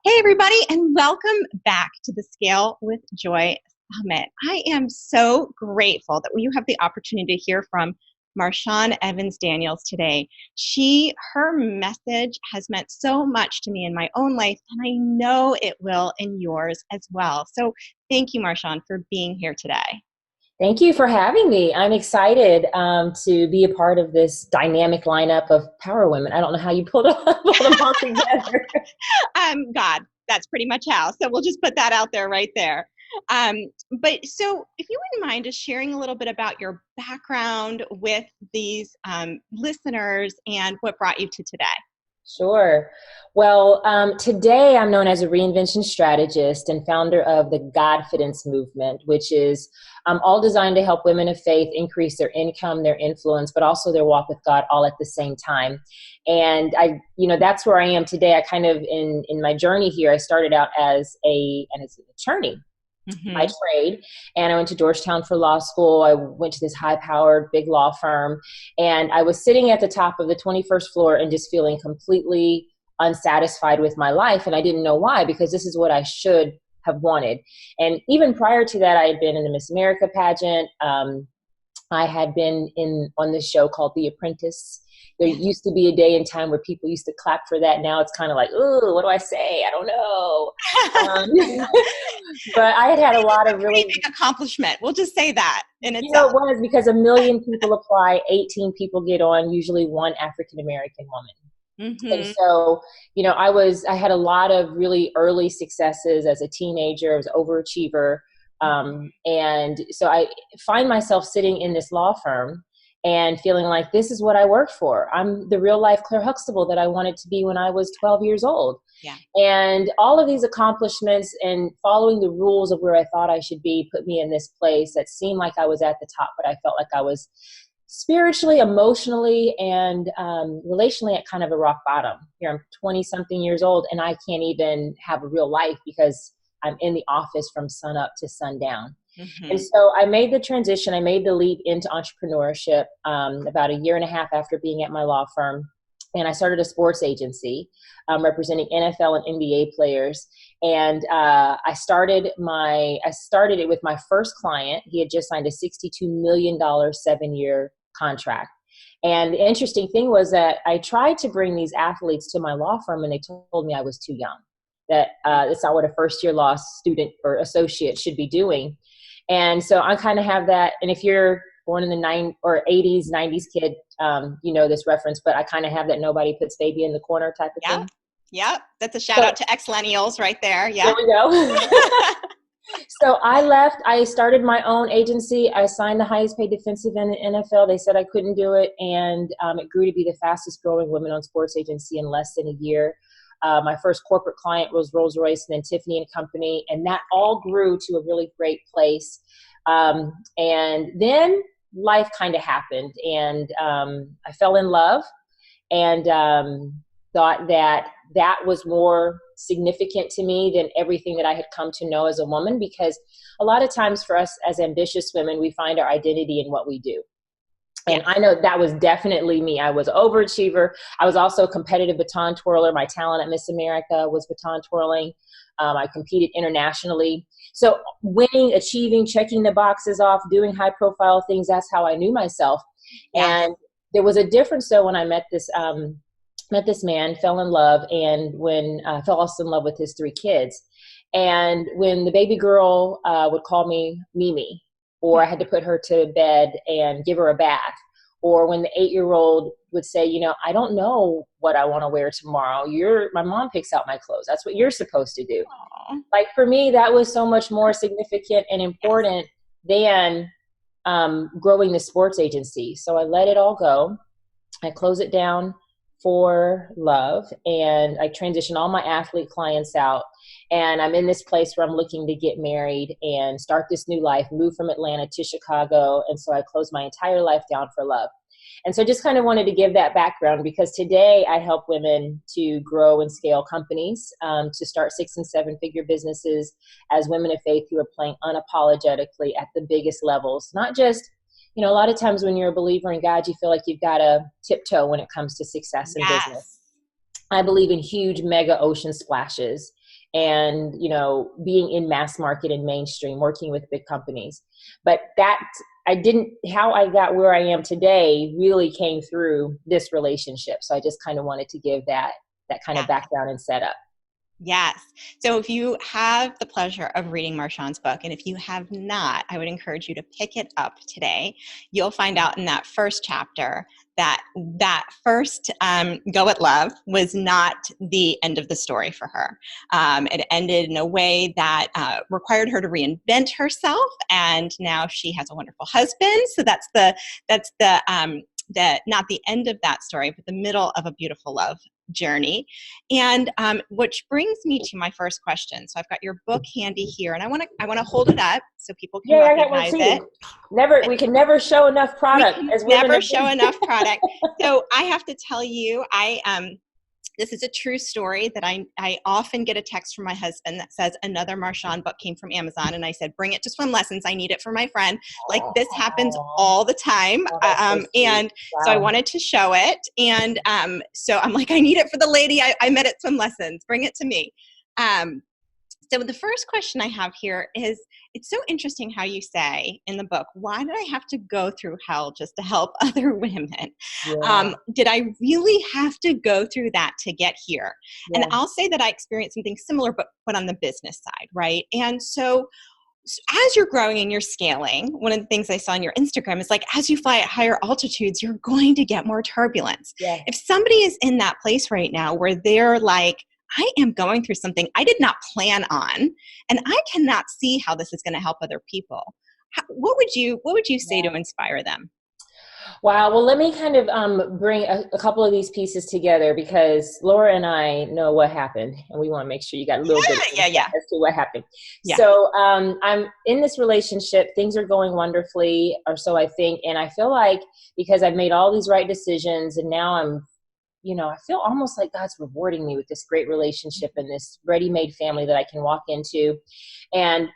Hey, everybody, and welcome back to the Scale with Joy Summit. I am so grateful that you have the opportunity to hear from Marshawn Evans Daniels today. Her message has meant so much to me in my own life, and I know it will in yours as well. So thank you, Marshawn, for being here today. Thank you for having me. I'm excited to be a part of this dynamic lineup of power women. I don't know how you pulled them all together. God, that's pretty much how. So we'll just put that out there right there. But so if you wouldn't mind just sharing a little bit about your background with these listeners and what brought you to today. Sure. Well, today I'm known as a Reinvention strategist and founder of the Godfidence movement, which is all designed to help women of faith increase their income, their influence, but also their walk with God all at the same time. And that's where I am today. I kind of, in my journey here, I started out as an attorney. By trade, and I went to Georgetown for law school. I went to this high-powered big law firm, and I was sitting at the top of the 21st floor and just feeling completely unsatisfied with my life, and I didn't know why, because this is what I should have wanted. And even prior to that, I had been in the Miss America pageant. I had been on this show called The Apprentice. There used to be a day and time where people used to clap for that. Now it's kind of like, oh, what do I say? I don't know. But I had a lot of really big accomplishment. We'll just say that in itself. It was because 1 million people apply, 18 people get on, usually one African-American woman. And so, I had a lot of really early successes as a teenager. I was an overachiever. And so I find myself sitting in this law firm and feeling like this is what I worked for. I'm the real life Claire Huxtable that I wanted to be when I was 12 years old. Yeah. And all of these accomplishments and following the rules of where I thought I should be put me in this place that seemed like I was at the top, but I felt like I was spiritually, emotionally, and relationally at kind of a rock bottom. Here I'm 20-something years old, and I can't even have a real life because I'm in the office from sun up to sundown. And so I made the transition. I made the leap into entrepreneurship about 1.5 years after being at my law firm. And I started a sports agency representing NFL and NBA players. And I started it with my first client. He had just signed a $62 million 7-year contract. And the interesting thing was that I tried to bring these athletes to my law firm, and they told me I was too young, that it's not what a first-year law student or associate should be doing. And so I kind of have that. And if you're born in the 80s, 90s kid, you know this reference, but I kind of have that nobody puts baby in the corner type of thing. Yeah. That's a shout out to ex-millennials right there. Yeah. There we go. So I left. I started my own agency. I signed the highest paid defensive in the NFL. They said I couldn't do it. And it grew to be the fastest growing women-owned sports agency in less than a year. My first corporate client was Rolls-Royce and then Tiffany and Company. And that all grew to a really great place. And then life kind of happened. And I fell in love and thought that was more significant to me than everything that I had come to know as a woman. Because a lot of times for us as ambitious women, we find our identity in what we do. And I know that was definitely me. I was an overachiever. I was also a competitive baton twirler. My talent at Miss America was baton twirling. I competed internationally. So winning, achieving, checking the boxes off, doing high profile things, that's how I knew myself. Yeah. And there was a difference though when I met this man, fell in love, and when fell also in love with his 3 kids. And when the baby girl would call me Mimi, or I had to put her to bed and give her a bath. Or when the 8-year-old would say, I don't know what I want to wear tomorrow. My mom picks out my clothes. That's what you're supposed to do. Aww. Like for me, that was so much more significant and important than growing the sports agency. So I let it all go. I closed it down for love, and I transitioned all my athlete clients out. And I'm in this place where I'm looking to get married and start this new life, move from Atlanta to Chicago. And so I closed my entire life down for love. And so just kind of wanted to give that background, because today I help women to grow and scale companies, to start 6- and 7-figure businesses as women of faith who are playing unapologetically at the biggest levels. Not just, a lot of times when you're a believer in God, you feel like you've got to tiptoe when it comes to success in business. I believe in huge mega ocean splashes. and, you know, being in mass market and mainstream, working with big companies. But that how I got where I am today really came through this relationship. So I just kind of wanted to give that kind of background and setup. Yes. So if you have the pleasure of reading Marshawn's book, and if you have not, I would encourage you to pick it up today. You'll find out in that first chapter that first go at love was not the end of the story for her. It ended in a way that required her to reinvent herself, and now she has a wonderful husband. So that's the not the end of that story, but the middle of a beautiful love journey. And which brings me to my first question. So I've got your book handy here, and I want to hold it up so people can recognize it. We can never show enough product as women. Never show enough product. So I have to tell you, this is a true story that I often get a text from my husband that says another Marshawn book came from Amazon. And I said, bring it to swim lessons. I need it for my friend. Like, this happens all the time. So I wanted to show it. And so I'm like, I need it for the lady I met at swim lessons. Bring it to me. So the first question I have here is, it's so interesting how you say in the book, why did I have to go through hell just to help other women? Yeah. Did I really have to go through that to get here? Yeah. And I'll say that I experienced something similar, but on the business side, right? And so as you're growing and you're scaling, one of the things I saw on your Instagram is like, as you fly at higher altitudes, you're going to get more turbulence. Yeah. If somebody is in that place right now where they're like, I am going through something I did not plan on, and I cannot see how this is going to help other people, what would you say to inspire them? Wow. Well, let me kind of bring a couple of these pieces together, because Laura and I know what happened, and we want to make sure you got a little bit of as to what happened. Yeah. So I'm in this relationship. Things are going wonderfully, or so I think. And I feel like because I've made all these right decisions, and now I feel almost like God's rewarding me with this great relationship and this ready-made family that I can walk into. And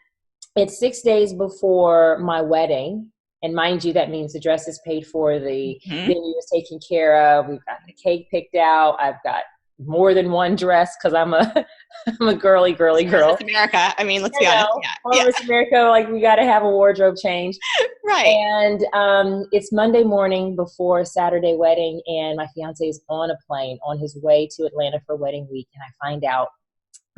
it's 6 days before my wedding. And mind you, that means the dress is paid for, the venue is taken care of. We've got the cake picked out. I've got more than one dress because I'm a girly girl. Miss America. I mean, let's be honest. Yeah. Miss America, like, we got to have a wardrobe change. Right. And it's Monday morning before Saturday wedding, and my fiance is on a plane on his way to Atlanta for wedding week, and I find out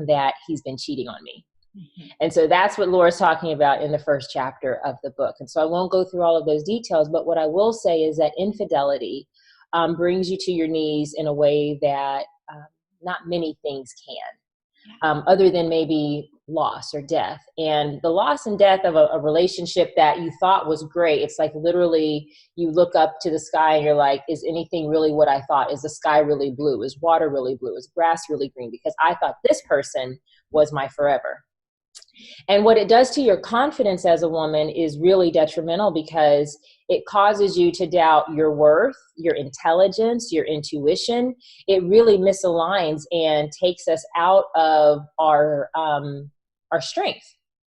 that he's been cheating on me. Mm-hmm. And so that's what Laura's talking about in the first chapter of the book. And so I won't go through all of those details, but what I will say is that infidelity brings you to your knees in a way that not many things can, other than maybe loss or death. And the loss and death of a relationship that you thought was great, it's like literally you look up to the sky and you're like, is anything really what I thought? Is the sky really blue? Is water really blue? Is grass really green? Because I thought this person was my forever. And what it does to your confidence as a woman is really detrimental, because it causes you to doubt your worth, your intelligence, your intuition. It really misaligns and takes us out of our strength.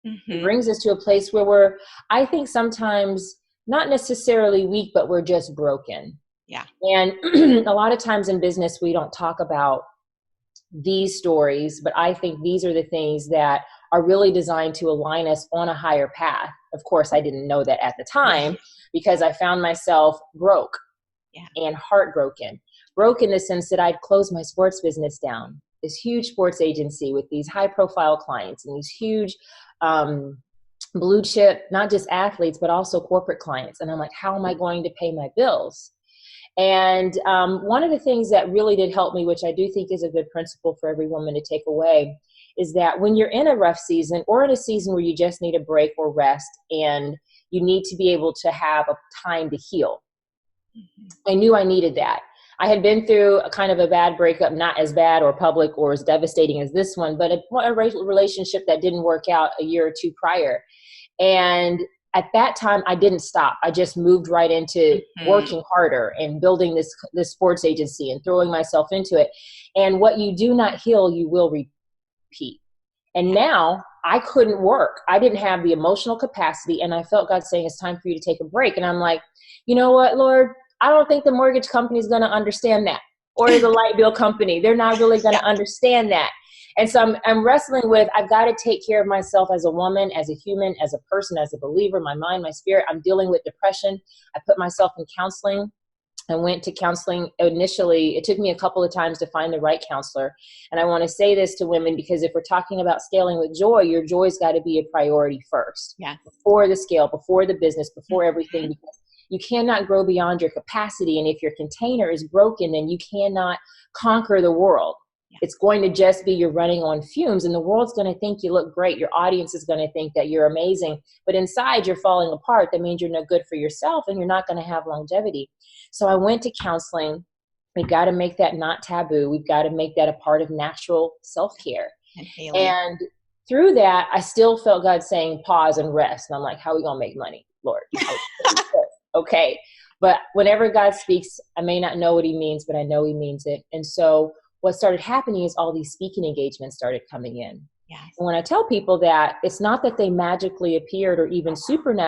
Mm-hmm. It brings us to a place where we're, I think, sometimes not necessarily weak, but we're just broken. Yeah. And a lot of times in business, we don't talk about these stories, but I think these are the things that are really designed to align us on a higher path. Of course, I didn't know that at the time, because I found myself broke and heartbroken. Broke in the sense that I'd closed my sports business down, this huge sports agency with these high profile clients and these huge blue chip, not just athletes, but also corporate clients. And I'm like, how am I going to pay my bills? And one of the things that really did help me, which I do think is a good principle for every woman to take away, is that when you're in a rough season or in a season where you just need a break or rest and you need to be able to have a time to heal. Mm-hmm. I knew I needed that. I had been through a kind of a bad breakup, not as bad or public or as devastating as this one, but a relationship that didn't work out a year or two prior. And at that time, I didn't stop. I just moved right into working harder and building this sports agency and throwing myself into it. And what you do not heal, you will repeat. And now I couldn't work. I didn't have the emotional capacity. And I felt God saying, it's time for you to take a break. And I'm like, you know what, Lord, I don't think the mortgage company is going to understand that, or the light bill company. They're not really going to understand that. And so I'm wrestling with, I've got to take care of myself as a woman, as a human, as a person, as a believer, my mind, my spirit. I'm dealing with depression. I put myself in counseling. I went to counseling initially. It took me a couple of times to find the right counselor. And I want to say this to women, because if we're talking about scaling with joy, your joy's got to be a priority first. Yeah. Before the scale, before the business, before everything, because you cannot grow beyond your capacity. And if your container is broken, then you cannot conquer the world. It's going to just be you're running on fumes, and the world's going to think you look great. Your audience is going to think that you're amazing, but inside you're falling apart. That means you're no good for yourself, and you're not going to have longevity. So I went to counseling. We've got to make that not taboo. We've got to make that a part of natural self-care. And through that, I still felt God saying, pause and rest. And I'm like, how are we going to make money, Lord? Okay. But whenever God speaks, I may not know what he means, but I know he means it. And so what started happening is all these speaking engagements started coming in. Yes. And when I tell people that, it's not that they magically appeared or even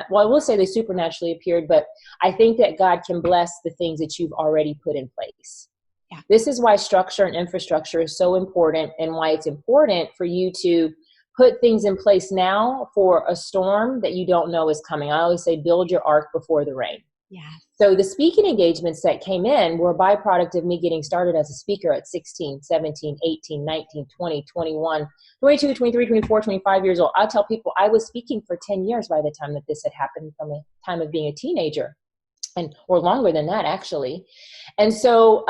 well, I will say they supernaturally appeared, but I think that God can bless the things that you've already put in place. Yeah. This is why structure and infrastructure is so important, and why it's important for you to put things in place now for a storm that you don't know is coming. I always say, build your ark before the rain. Yeah. So the speaking engagements that came in were a byproduct of me getting started as a speaker at 16, 17, 18, 19, 20, 21, 22, 23, 24, 25 years old. I'll tell people I was speaking for 10 years by the time that this had happened, from a time of being a teenager, or longer than that, actually. And so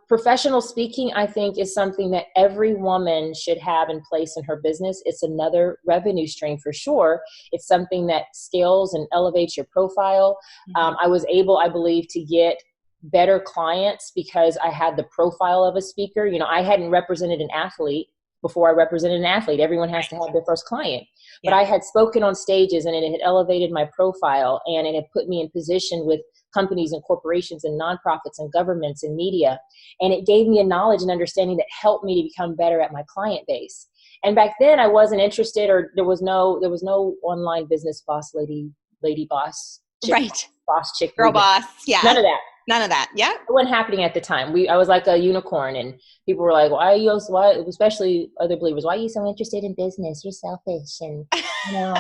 professional speaking, I think, is something that every woman should have in place in her business. It's another revenue stream for sure. It's something that scales and elevates your profile. Mm-hmm. I was able, I believe, to get better clients because I had the profile of a speaker. You know, I hadn't represented an athlete before I represented an athlete. Everyone has to have their first client. Yeah. But I had spoken on stages, and it had elevated my profile, and it had put me in position with companies and corporations and nonprofits and governments and media. And it gave me a knowledge and understanding that helped me to become better at my client base. And back then I wasn't interested, or there was no online business boss lady boss. Chick, right. Boss chick. Girl boss. Yeah. None of that. None of that. Yeah. It wasn't happening at the time. I was like a unicorn, and people were like, why, especially other believers, why are you so interested in business? You're selfish. And, you know,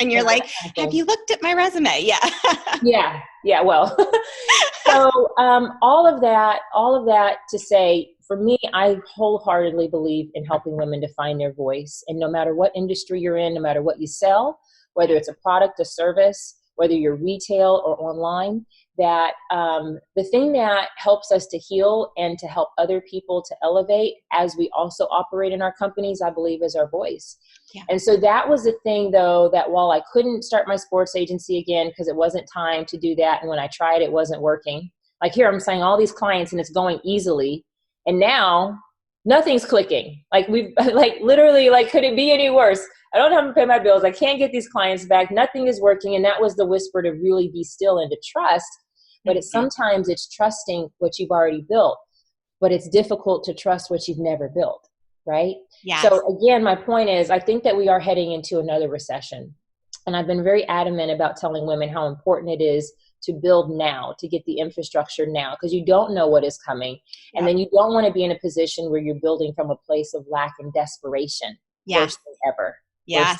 and you're like, have you looked at my resume? Yeah. Yeah. Well, so all of that to say, for me, I wholeheartedly believe in helping women to find their voice. And no matter what industry you're in, no matter what you sell, whether it's a product, a service, whether you're retail or online, that the thing that helps us to heal and to help other people to elevate as we also operate in our companies, I believe, is our voice. Yeah. And so that was the thing, though, that while I couldn't start my sports agency again because it wasn't time to do that, and when I tried, it wasn't working. Like here, I'm saying all these clients and it's going easily, and now nothing's clicking. Like literally, could it be any worse? I don't have to pay my bills. I can't get these clients back. Nothing is working. And that was the whisper to really be still and to trust. But sometimes it's trusting what you've already built, but it's difficult to trust what you've never built, right? Yes. So again, my point is, I think that we are heading into another recession. And I've been very adamant about telling women how important it is to build now, to get the infrastructure now, because you don't know what is coming. And then you don't want to be in a position where you're building from a place of lack and desperation. Yes. Worse than ever. Yes.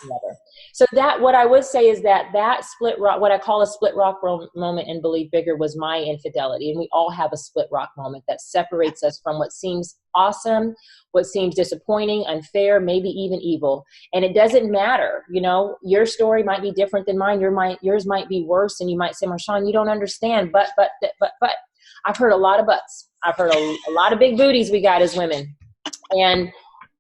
So that, what I would say is that split rock, what I call a split rock moment in Believe Bigger, was my infidelity. And we all have a split rock moment that separates us from what seems awesome, what seems disappointing, unfair, maybe even evil. And it doesn't matter. You know, your story might be different than mine. Yours might be worse. And you might say, Marshawn, you don't understand. But I've heard a lot of buts. I've heard a lot of big booties we got as women. And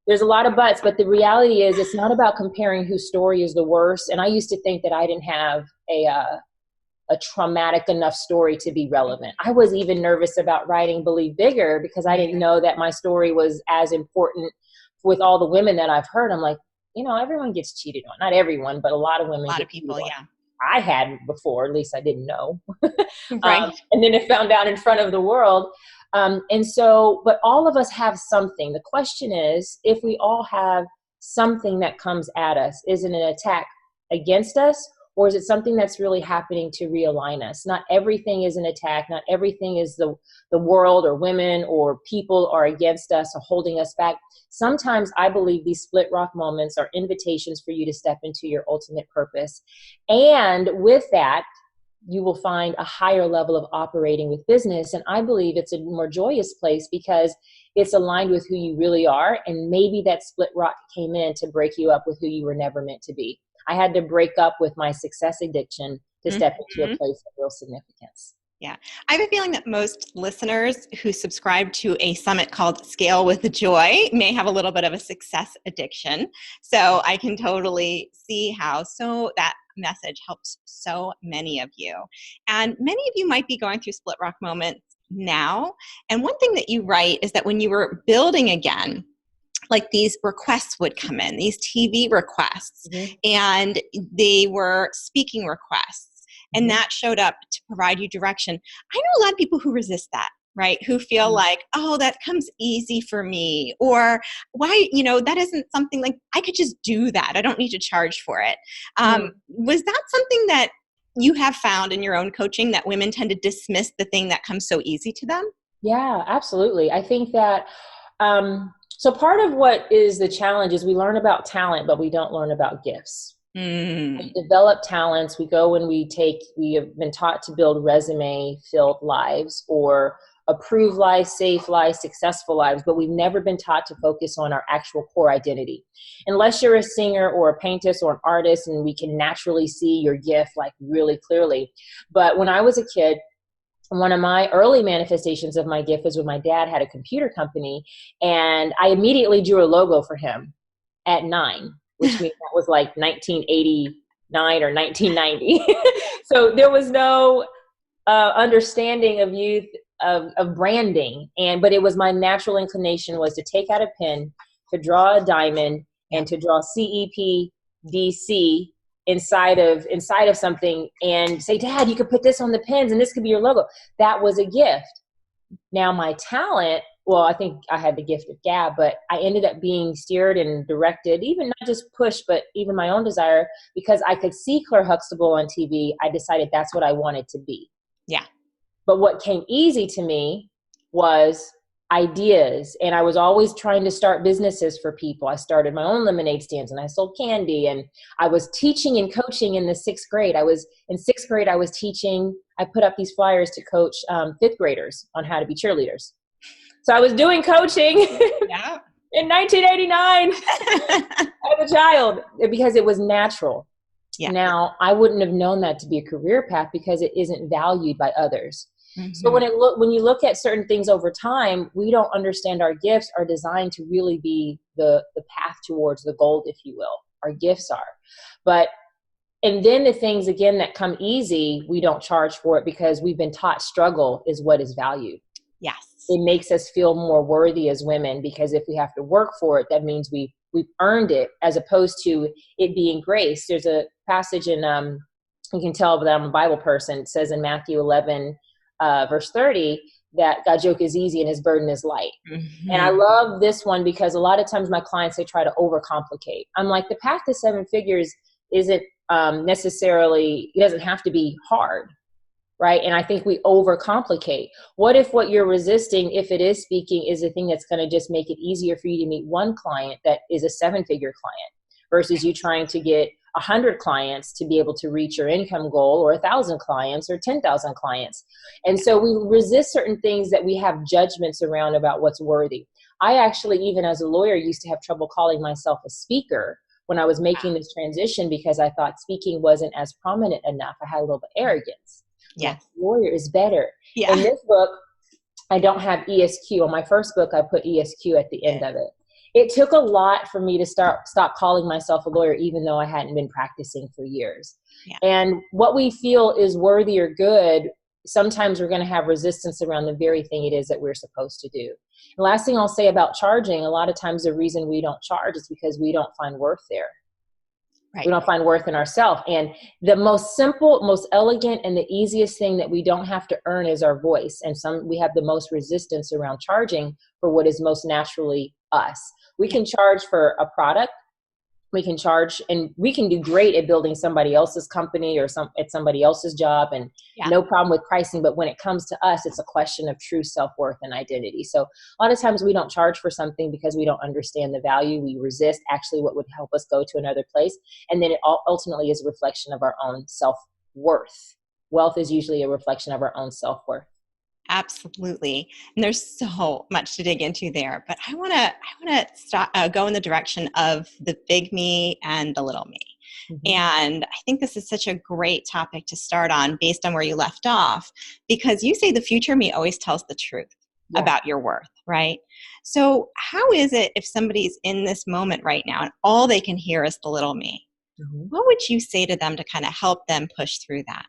there's a lot of buts, but the reality is it's not about comparing whose story is the worst. And I used to think that I didn't have a traumatic enough story to be relevant. I was even nervous about writing Believe Bigger because I didn't know that my story was as important with all the women that I've heard. I'm like, you know, everyone gets cheated on. Not everyone, but a lot of women. A lot of people, yeah. I had before, at least I didn't know. Right. And then it found out in front of the world. And so, but all of us have something. The question is, if we all have something that comes at us, is it an attack against us, Or is it something that's really happening to realign us? Not everything is an attack. Not everything is the world or women or people are against us or holding us back. Sometimes I believe these split rock moments are invitations for you to step into your ultimate purpose. And with that, you will find a higher level of operating with business. And I believe it's a more joyous place because it's aligned with who you really are. And maybe that split rock came in to break you up with who you were never meant to be. I had to break up with my success addiction to step into a place of real significance. Yeah. I have a feeling that most listeners who subscribe to a summit called Scale with Joy may have a little bit of a success addiction. So I can totally see how that message helps so many of you. And many of you might be going through split rock moments now. And one thing that you write is that when you were building again, like these requests would come in, these TV requests, and they were speaking requests. And that showed up to provide you direction. I know a lot of people who resist that, right? Who feel like, oh, that comes easy for me. Or why, that isn't something like I could just do that. I don't need to charge for it. Was that something that you have found in your own coaching, that women tend to dismiss the thing that comes so easy to them? Yeah, absolutely. I think that, so part of what is the challenge is we learn about talent, but we don't learn about gifts. We develop talents. We go and we have been taught to build resume-filled lives or approved lives, safe lives, successful lives, but we've never been taught to focus on our actual core identity. Unless you're a singer or a painter or an artist, and we can naturally see your gift like really clearly. But when I was a kid, one of my early manifestations of my gift was when my dad had a computer company, and I immediately drew a logo for him at 9. Which means that was like 1989 or 1990. So there was no understanding of youth of branding. But it was my natural inclination was to take out a pen, to draw a diamond, and to draw CEPDC inside of something and say, Dad, you could put this on the pens and this could be your logo. That was a gift. Now my talent, well, I think I had the gift of gab, but I ended up being steered and directed, even not just pushed, but even my own desire, because I could see Claire Huxtable on TV. I decided that's what I wanted to be. Yeah. But what came easy to me was ideas. And I was always trying to start businesses for people. I started my own lemonade stands and I sold candy, and I was teaching and coaching in the 6th grade. In 6th grade, I was teaching. I put up these flyers to coach 5th graders on how to be cheerleaders. So I was doing coaching in 1989 as a child because it was natural. Yeah. Now, I wouldn't have known that to be a career path because it isn't valued by others. So when you look at certain things over time, we don't understand our gifts are designed to really be the path towards the gold, if you will. Our gifts are. And then the things, again, that come easy, we don't charge for it because we've been taught struggle is what is valued. Yes. It makes us feel more worthy as women because if we have to work for it, that means we've earned it, as opposed to it being grace. There's a passage in, you can tell that I'm a Bible person. It says in Matthew 11, verse 30, that God's yoke is easy and his burden is light. And I love this one because a lot of times my clients, they try to overcomplicate. I'm like, the path to 7 figures isn't necessarily, it doesn't have to be hard. Right. And I think we overcomplicate. What if what you're resisting, if it is speaking, is the thing that's going to just make it easier for you to meet one client that is a 7-figure client versus you trying to get 100 clients to be able to reach your income goal, or 1,000 clients or 10,000 clients. And so we resist certain things that we have judgments around about what's worthy. I actually, even as a lawyer, used to have trouble calling myself a speaker when I was making this transition because I thought speaking wasn't as prominent enough. I had a little bit of arrogance. Yes. Lawyer is better. Yeah. In this book, I don't have ESQ. On my first book, I put ESQ at the end of it. It took a lot for me to stop calling myself a lawyer, even though I hadn't been practicing for years. Yeah. And what we feel is worthy or good, sometimes we're going to have resistance around the very thing it is that we're supposed to do. The last thing I'll say about charging, a lot of times the reason we don't charge is because we don't find worth there. Right. We don't find worth in ourselves. And the most simple, most elegant, and the easiest thing that we don't have to earn is our voice. And we have the most resistance around charging for what is most naturally us. We can charge for a product, We can charge, and we can do great at building somebody else's company or at somebody else's job, and no problem with pricing. But when it comes to us, it's a question of true self-worth and identity. So a lot of times we don't charge for something because we don't understand the value. We resist actually what would help us go to another place. And then it ultimately is a reflection of our own self-worth. Wealth is usually a reflection of our own self-worth. Absolutely. And there's so much to dig into there, but I want to go in the direction of the big me and the little me. Mm-hmm. And I think this is such a great topic to start on based on where you left off, because you say the future me always tells the truth about your worth, right? So how is it if somebody's in this moment right now and all they can hear is the little me? Mm-hmm. What would you say to them to kind of help them push through that?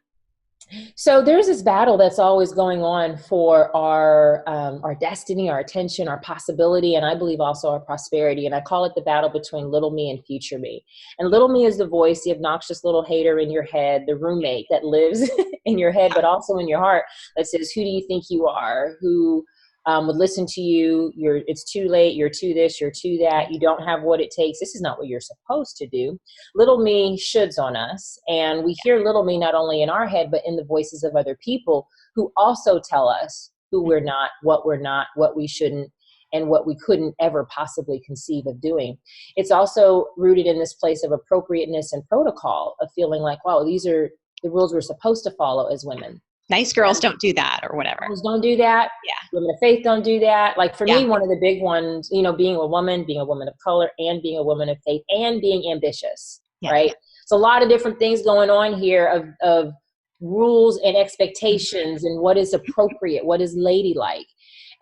So there's this battle that's always going on for our destiny, our attention, our possibility, and I believe also our prosperity. And I call it the battle between little me and future me. And little me is the voice, the obnoxious little hater in your head, the roommate that lives in your head, but also in your heart, that says, who do you think you are? Who would listen to you? It's too late. You're too this, you're too that. You don't have what it takes. This is not what you're supposed to do. Little me shoulds on us. And we hear little me not only in our head, but in the voices of other people who also tell us who we're not, what we shouldn't, and what we couldn't ever possibly conceive of doing. It's also rooted in this place of appropriateness and protocol, of feeling like, wow, these are the rules we're supposed to follow as women. Nice girls don't do that, or whatever. Girls don't do that. Yeah. Women of faith don't do that. Like for me, one of the big ones, being a woman of color, and being a woman of faith, and being ambitious, right? So a lot of different things going on here of rules and expectations and what is appropriate, what is ladylike.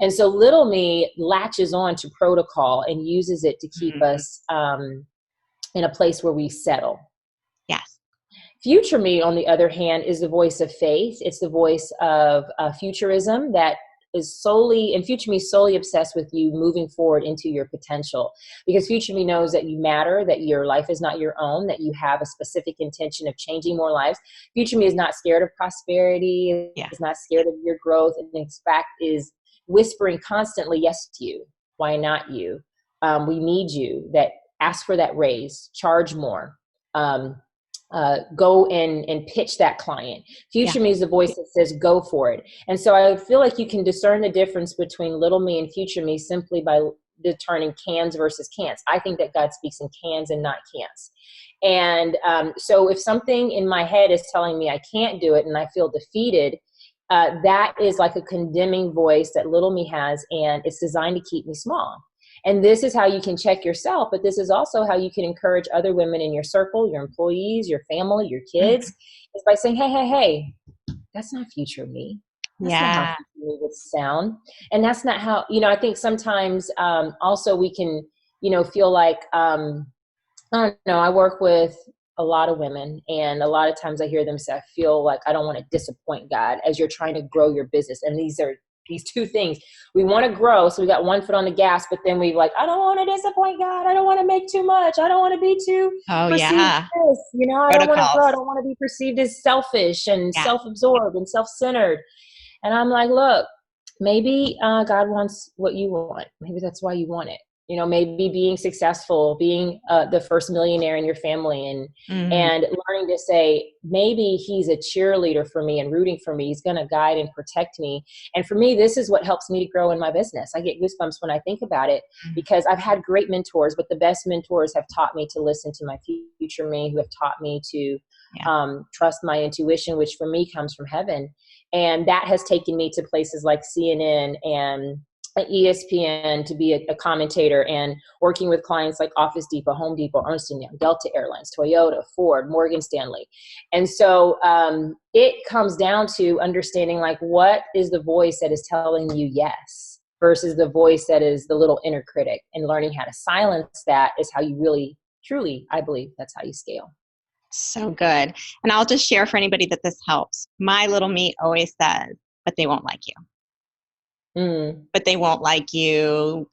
And so little me latches on to protocol and uses it to keep us in a place where we settle. Yes. Future me, on the other hand, is the voice of faith. It's the voice of futurism that is future me is solely obsessed with you moving forward into your potential. Because future me knows that you matter, that your life is not your own, that you have a specific intention of changing more lives. Future me is not scared of prosperity, is not scared of your growth, and in fact is whispering constantly, yes to you. Why not you? We need you. That ask for that raise, charge more. Go and pitch that client. Future me is the voice that says, go for it. And so I feel like you can discern the difference between little me and future me simply by determining cans versus can'ts. I think that God speaks in cans and not can'ts. And so if something in my head is telling me I can't do it and I feel defeated, that is like a condemning voice that little me has, and it's designed to keep me small. And this is how you can check yourself, but this is also how you can encourage other women in your circle, your employees, your family, your kids, is by saying, hey, that's not future me. That's not how future me would sound. And that's not how, I think sometimes also we can, feel like, I don't know, I work with a lot of women, and a lot of times I hear them say, I feel like I don't want to disappoint God as you're trying to grow your business. And these two things. We want to grow, so we got one foot on the gas, but then we I don't want to disappoint God. I don't want to make too much. I don't want to be too perceived as this. I don't want to grow. I don't want to be perceived as selfish and self-absorbed and self-centered. And I'm like, look, maybe God wants what you want. Maybe that's why you want it. Maybe being successful, being the first millionaire in your family, and learning to say, maybe he's a cheerleader for me and rooting for me. He's going to guide and protect me. And for me, this is what helps me to grow in my business. I get goosebumps when I think about it, because I've had great mentors, but the best mentors have taught me to listen to my future me, who have taught me to trust my intuition, which for me comes from heaven. And that has taken me to places like CNN and ESPN to be a commentator, and working with clients like Office Depot, Home Depot, Ernst & Young, Delta Airlines, Toyota, Ford, Morgan Stanley. And so it comes down to understanding what is the voice that is telling you yes versus the voice that is the little inner critic, and learning how to silence that is how you really, truly, I believe that's how you scale. So good. And I'll just share for anybody that this helps. My little me always says, but they won't like you. But they won't like you,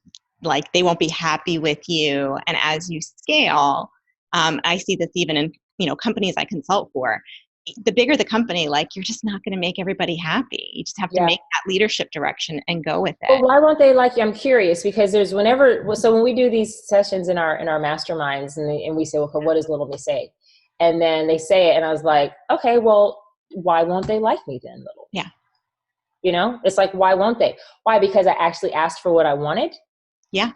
they won't be happy with you. And as you scale, I see this even in, companies I consult for, the bigger the company, like you're just not going to make everybody happy. You just have to Yeah. make that leadership direction and go with Well, it. why won't they like you? I'm curious because so when we do these sessions in our masterminds and we say, well, what does little me say? And then they say it and I was like, okay, well, why won't they like me then, little? Yeah. You know, it's like, why won't they? Why? Because I actually asked for what I wanted. Yeah.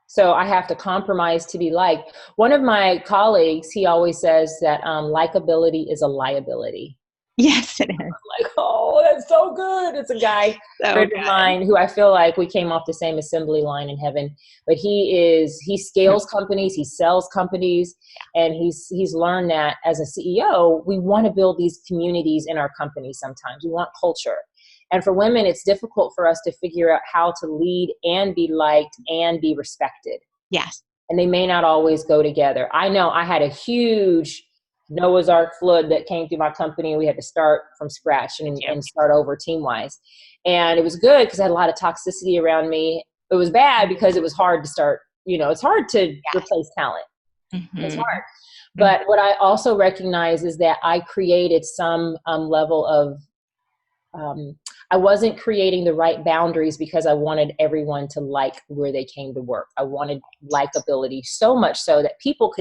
So I have to compromise to be liked. One of my colleagues, he always says that likability is a liability. Yes, it is. Like, oh, that's so good. It's a guy, friend of mine, who I feel like we came off the same assembly line in heaven. But he scales companies, he sells companies, and he's learned that as a CEO, we want to build these communities in our company sometimes. We want culture. And for women, it's difficult for us to figure out how to lead and be liked and be respected. Yes. And they may not always go together. I know I had a huge Noah's Ark flood that came through my company. We had to start from scratch and start over team-wise. And it was good because I had a lot of toxicity around me. It was bad because it was hard to start, it's hard to replace talent. Mm-hmm. It's hard. But what I also recognize is that I created some level of, I wasn't creating the right boundaries because I wanted everyone to like where they came to work. I wanted likability so much so that people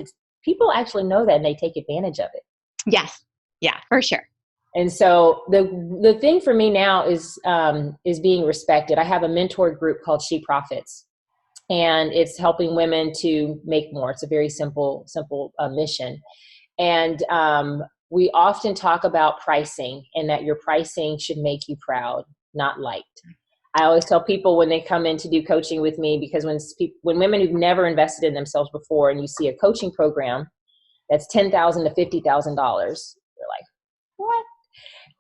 actually know that and they take advantage of it. Yes. Yeah, for sure. And so the thing for me now is being respected. I have a mentor group called She Profits, and it's helping women to make more. It's a very simple mission. And we often talk about pricing and that your pricing should make you proud, not liked. I always tell people when they come in to do coaching with me, because when women who've never invested in themselves before and you see a coaching program that's $10,000 to $50,000, you're like, what?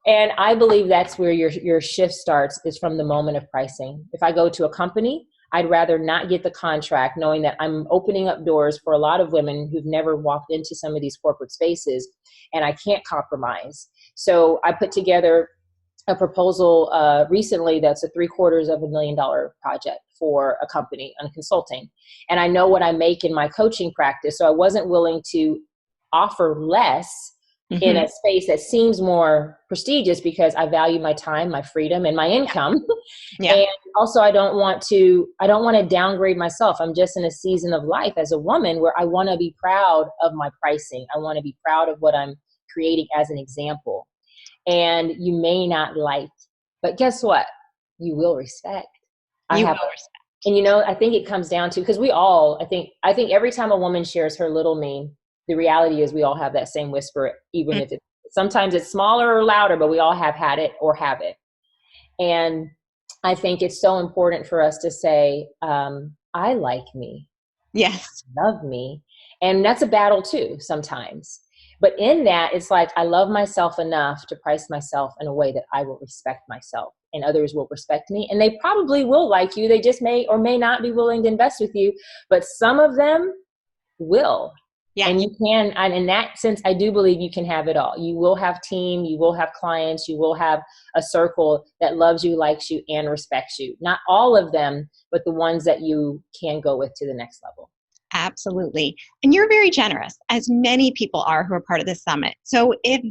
And I believe that's where your shift starts, is from the moment of pricing. If I go to a company, I'd rather not get the contract knowing that I'm opening up doors for a lot of women who've never walked into some of these corporate spaces, and I can't compromise. So I put together a proposal recently that's a $750,000 project for a company on consulting. And I know what I make in my coaching practice. So I wasn't willing to offer less in a space that seems more prestigious because I value my time, my freedom, and my income. Yeah. And also I don't want to downgrade myself. I'm just in a season of life as a woman where I want to be proud of my pricing. I want to be proud of what I'm creating as an example. And you may not like, but guess what? You will respect. You will respect. And I think it comes down to, because I think every time a woman shares her little me, the reality is we all have that same whisper, even if sometimes it's smaller or louder, but we all have had it or have it. And I think it's so important for us to say, I like me. Yes. I love me. And that's a battle too, sometimes. But in that, it's like, I love myself enough to price myself in a way that I will respect myself and others will respect me. And they probably will like you. They just may or may not be willing to invest with you, but some of them will. Yeah. And you can, and in that sense, I do believe you can have it all. You will have team, you will have clients, you will have a circle that loves you, likes you, and respects you. Not all of them, but the ones that you can go with to the next level. Absolutely. And you're very generous, as many people are who are part of this summit. So if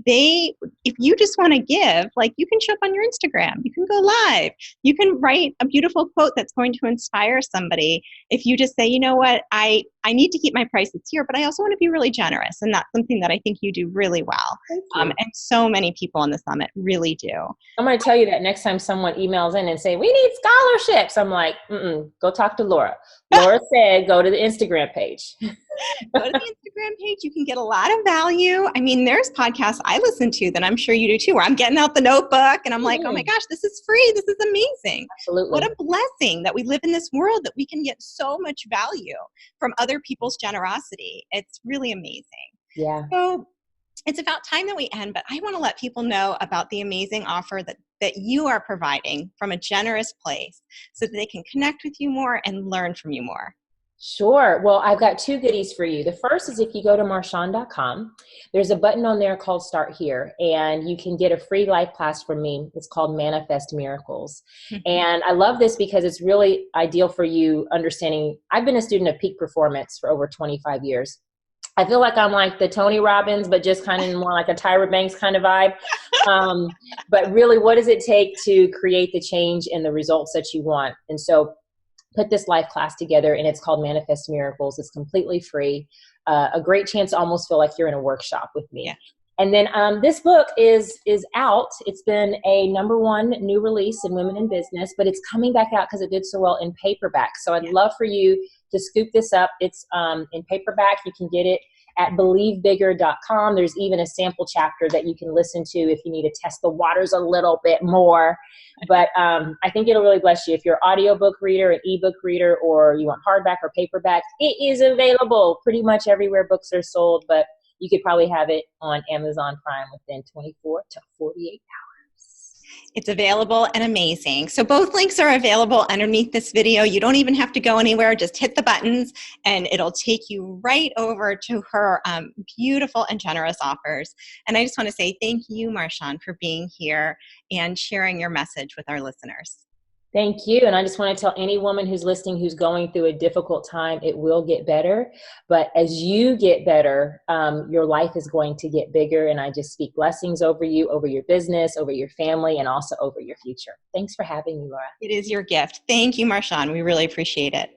you just want to give, like, you can show up on your Instagram, you can go live, you can write a beautiful quote that's going to inspire somebody. If you just say, you know what, I need to keep my prices here, but I also want to be really generous. And that's something that I think you do really well. And so many people on the summit really do. I'm going to tell you that next time someone emails in and say, we need scholarships, I'm like, go talk to Laura. Laura said, go to the Instagram page. Go to the Instagram page. You can get a lot of value. I mean, there's podcasts I listen to that I'm sure you do too, where I'm getting out the notebook and I'm like, oh my gosh, this is free. This is amazing. Absolutely. What a blessing that we live in this world that we can get so much value from other people's generosity. It's really amazing. Yeah. So it's about time that we end, but I want to let people know about the amazing offer that you are providing from a generous place so that they can connect with you more and learn from you more. Sure. Well, I've got two goodies for you. The first is if you go to Marshawn.com, there's a button on there called Start Here, and you can get a free life class from me. It's called Manifest Miracles. And I love this because it's really ideal for you understanding. I've been a student of peak performance for over 25 years. I feel like I'm like the Tony Robbins, but just kind of more like a Tyra Banks kind of vibe. But really, what does it take to create the change and the results that you want? And so put this life class together, and it's called Manifest Miracles. It's completely free. A great chance to almost feel like you're in a workshop with me. Yeah. And then this book is out. It's been a #1 new release in Women in Business, but it's coming back out because it did so well in paperback. So I'd love for you to scoop this up. It's in paperback. You can get it at believebigger.com. There's even a sample chapter that you can listen to if you need to test the waters a little bit more. But I think it'll really bless you. If you're an audiobook reader, an ebook reader, or you want hardback or paperback, it is available pretty much everywhere books are sold, but you could probably have it on Amazon Prime within 24 to 48 hours. It's available and amazing. So both links are available underneath this video. You don't even have to go anywhere. Just hit the buttons and it'll take you right over to her beautiful and generous offers. And I just want to say thank you, Marshawn, for being here and sharing your message with our listeners. Thank you. And I just want to tell any woman who's listening who's going through a difficult time, it will get better. But as you get better, your life is going to get bigger. And I just speak blessings over you, over your business, over your family, and also over your future. Thanks for having me, Laura. It is your gift. Thank you, Marshawn. We really appreciate it.